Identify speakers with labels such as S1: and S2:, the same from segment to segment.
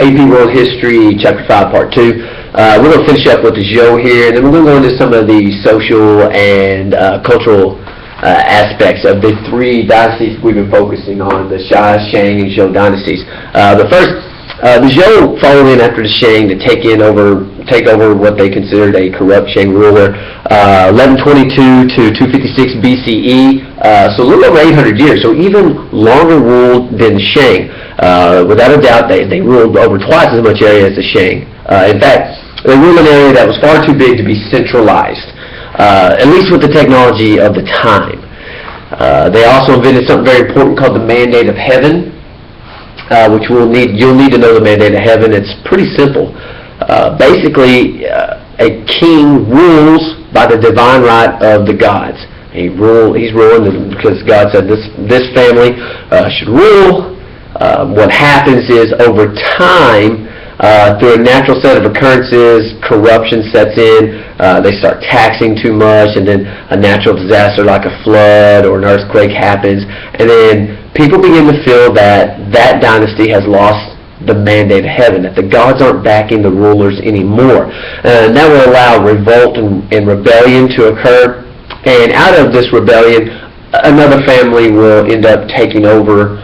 S1: AP World History, Chapter 5, Part 2. We're going to finish up with the Zhou here, and then we're going to go into some of the social and cultural aspects of the three dynasties we've been focusing on, the Xia, Shang, and Zhou dynasties. But first, the Zhou followed in after the Shang to take over what they considered a corrupt Shang ruler, 1122 to 256 BCE, so a little over 800 years, so even longer ruled than the Shang. Without a doubt, they ruled over twice as much area as the Shang. In fact, they ruled an area that was far too big to be centralized, at least with the technology of the time. They also invented something very important called the Mandate of Heaven, which you'll need to know the Mandate of Heaven. It's pretty simple. Basically, a king rules by the divine right of the gods. He's ruling because God said this family should rule. What happens is, over time, through a natural set of occurrences, corruption sets in, they start taxing too much, and then a natural disaster like a flood or an earthquake happens, and then people begin to feel that dynasty has lost the mandate of heaven, that the gods aren't backing the rulers anymore. And that will allow revolt and rebellion to occur, and out of this rebellion, another family will end up taking over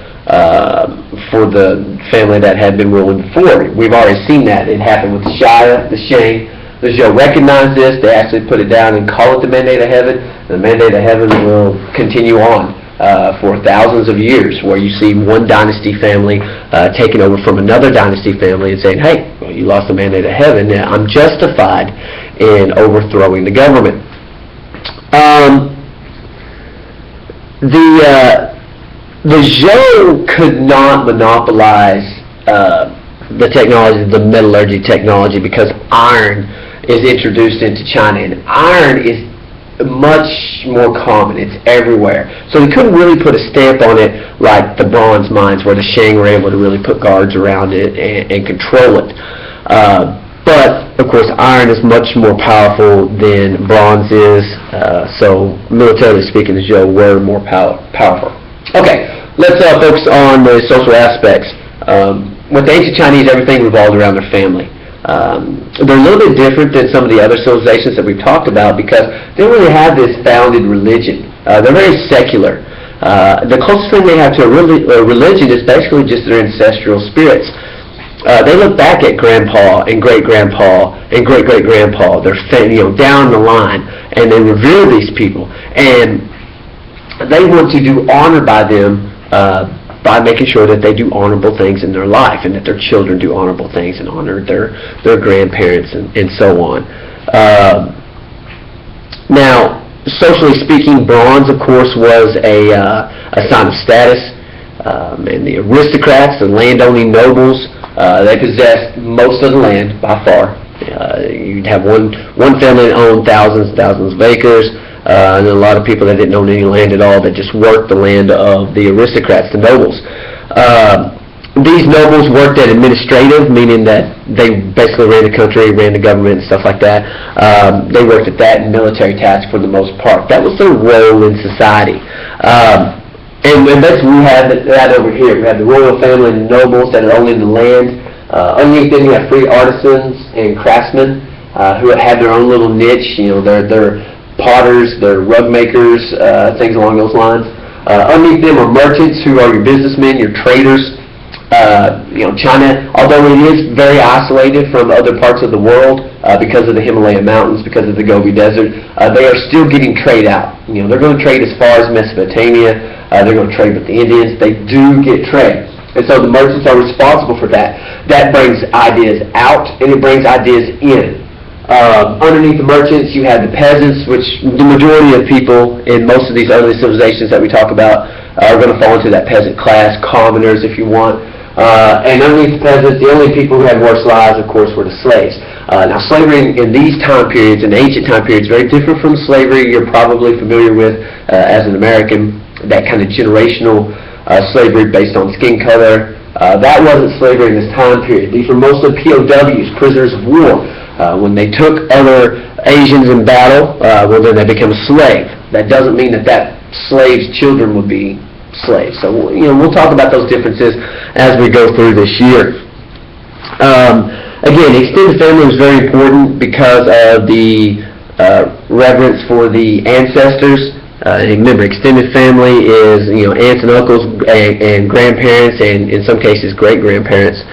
S1: for the family that had been ruling before. We've already seen that. It happened with the Xia, the Shang. The Zhou recognized this. They actually put it down and call it the Mandate of Heaven. The Mandate of Heaven will continue on for thousands of years, where you see one dynasty family taking over from another dynasty family and saying, hey, well, you lost the Mandate of Heaven. Now I'm justified in overthrowing the government. The Zhou could not monopolize the technology, the metallurgy technology, because iron is introduced into China, and iron is much more common. It's everywhere. So they couldn't really put a stamp on it like the bronze mines, where the Shang were able to really put guards around it and control it. But, of course, iron is much more powerful than bronze is, so militarily speaking, the Zhou were more powerful. Okay, let's focus on the social aspects. With the ancient Chinese, everything revolved around their family. They're a little bit different than some of the other civilizations that we've talked about, because they don't really have this founded religion. They're very secular. The closest thing they have to a religion is basically just their ancestral spirits. They look back at grandpa and great-grandpa and great-great-grandpa, their down the line, and they revere these people. And they want to do honor by them by making sure that they do honorable things in their life, and that their children do honorable things and honor their grandparents and so on. Now, socially speaking, bronze, of course, was a sign of status, and the aristocrats, the landowning nobles, they possessed most of the land by far. You'd have one family that owned thousands of acres, and a lot of people that didn't own any land at all, that just worked the land of the aristocrats, the nobles. These nobles worked at administrative, meaning that they basically ran the country, ran the government and stuff like that. They worked at that and military tasks for the most part. That was their role in society. And basically we have that over here. We have the royal family and the nobles that are owning the land. Underneath them you have free artisans and craftsmen who have their own little niche. They're potters, they're rug makers, things along those lines. Underneath them are merchants, who are your businessmen, your traders. China, although it is very isolated from other parts of the world because of the Himalaya mountains, because of the Gobi Desert, they are still getting trade out. They're going to trade as far as Mesopotamia. They're going to trade with the Indians. They do get trade. And so the merchants are responsible for that. That brings ideas out, and it brings ideas in. Underneath the merchants, you have the peasants, which the majority of people in most of these early civilizations that we talk about are going to fall into that peasant class, commoners if you want. And underneath the peasants, the only people who had worse lives, of course, were the slaves. Now, slavery in these time periods, in ancient time periods, very different from slavery you're probably familiar with as an American, that kind of generational slavery based on skin color. That wasn't slavery in this time period. These were mostly POWs, prisoners of war. When they took other Asians in battle, well, then they became a slave. That doesn't mean that slave's children would be slaves. So, we'll talk about those differences as we go through this year. Again, extended family was very important because of the reverence for the ancestors. Remember, extended family is aunts and uncles and grandparents, and in some cases great-grandparents.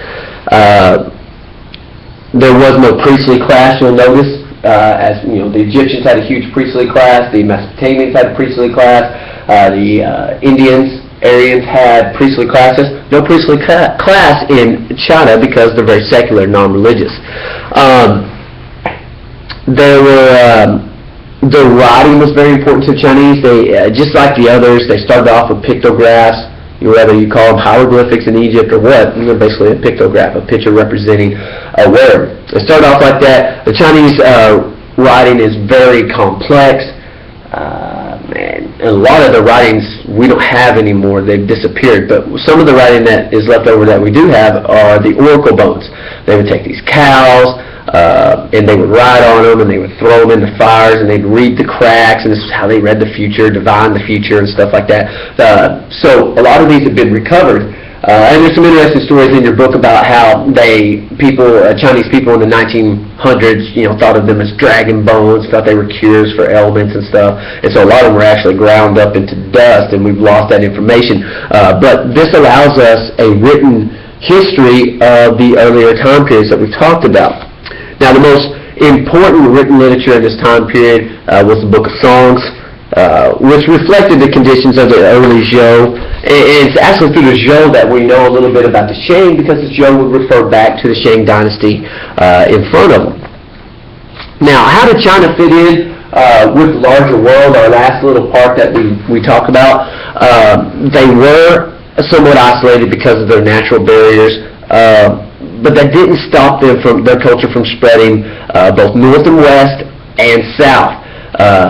S1: There was no priestly class, you'll notice. As the Egyptians had a huge priestly class, the Mesopotamians had a priestly class, the Indians, Aryans had priestly classes. No priestly class in China because they're very secular, non-religious. The writing was very important to the Chinese. They, just like the others, they started off with pictographs. Whether you call them hieroglyphics in Egypt or what, basically a pictograph, a picture representing a word. They started off like that. The Chinese writing is very complex. And a lot of the writings we don't have anymore. They've disappeared. But some of the writing that is left over that we do have are the oracle bones. They would take these cows, and they would ride on them, and they would throw them into fires, and they'd read the cracks, and this is how they read the future, divine the future, and stuff like that. So a lot of these have been recovered. And there's some interesting stories in your book about how Chinese people in the 1900s, thought of them as dragon bones, thought they were cures for ailments and stuff. And so a lot of them were actually ground up into dust, and we've lost that information. But this allows us a written history of the earlier time periods that we've talked about. Now, the most important written literature in this time period was the Book of Songs, which reflected the conditions of the early Zhou. And it's actually through the Zhou that we know a little bit about the Shang, because the Zhou would refer back to the Shang dynasty in front of them. Now, how did China fit in with the larger world, our last little part that we talked about? They were somewhat isolated because of their natural barriers. But that didn't stop them their culture from spreading both north and west and south.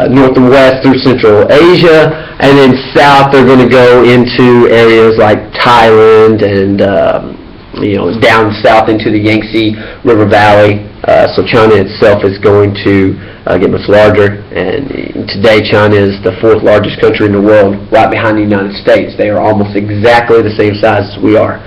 S1: North and west through Central Asia, and then south they're going to go into areas like Thailand and down south into the Yangtze River Valley. So China itself is going to get much larger, and today China is the 4th largest country in the world, right behind the United States. They are almost exactly the same size as we are,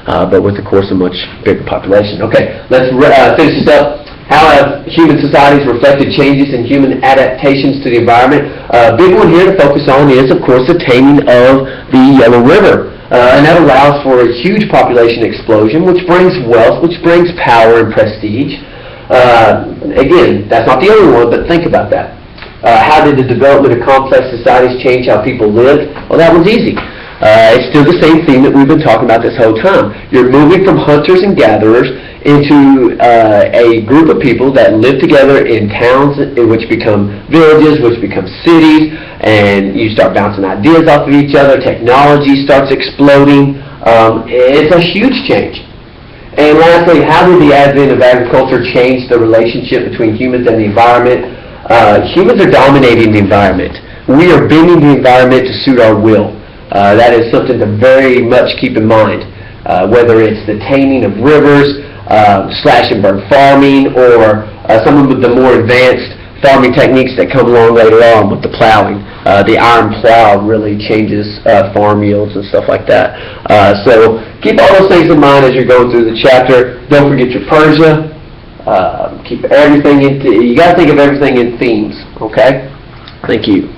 S1: but with, of course, a much bigger population. Okay, let's finish this up. How have human societies reflected changes in human adaptations to the environment? A big one here to focus on is, of course, the taming of the Yellow River. And that allows for a huge population explosion, which brings wealth, which brings power and prestige. Again, that's not the only one, but think about that. How did the development of complex societies change how people lived? Well, that one's easy. It's still the same theme that we've been talking about this whole time. You're moving from hunters and gatherers into a group of people that live together in towns, which become villages, which become cities, and you start bouncing ideas off of each other. Technology starts exploding. It's a huge change. And lastly, how did the advent of agriculture change the relationship between humans and the environment? Humans are dominating the environment. We are bending the environment to suit our will. That is something to very much keep in mind. Whether it's the taming of rivers, slash and burn farming, or some of the more advanced farming techniques that come along later on with the plowing. The iron plow really changes farm yields and stuff like that. So keep all those things in mind as you're going through the chapter. Don't forget your Persia. Keep everything you got to think of everything in themes. Okay? Thank you.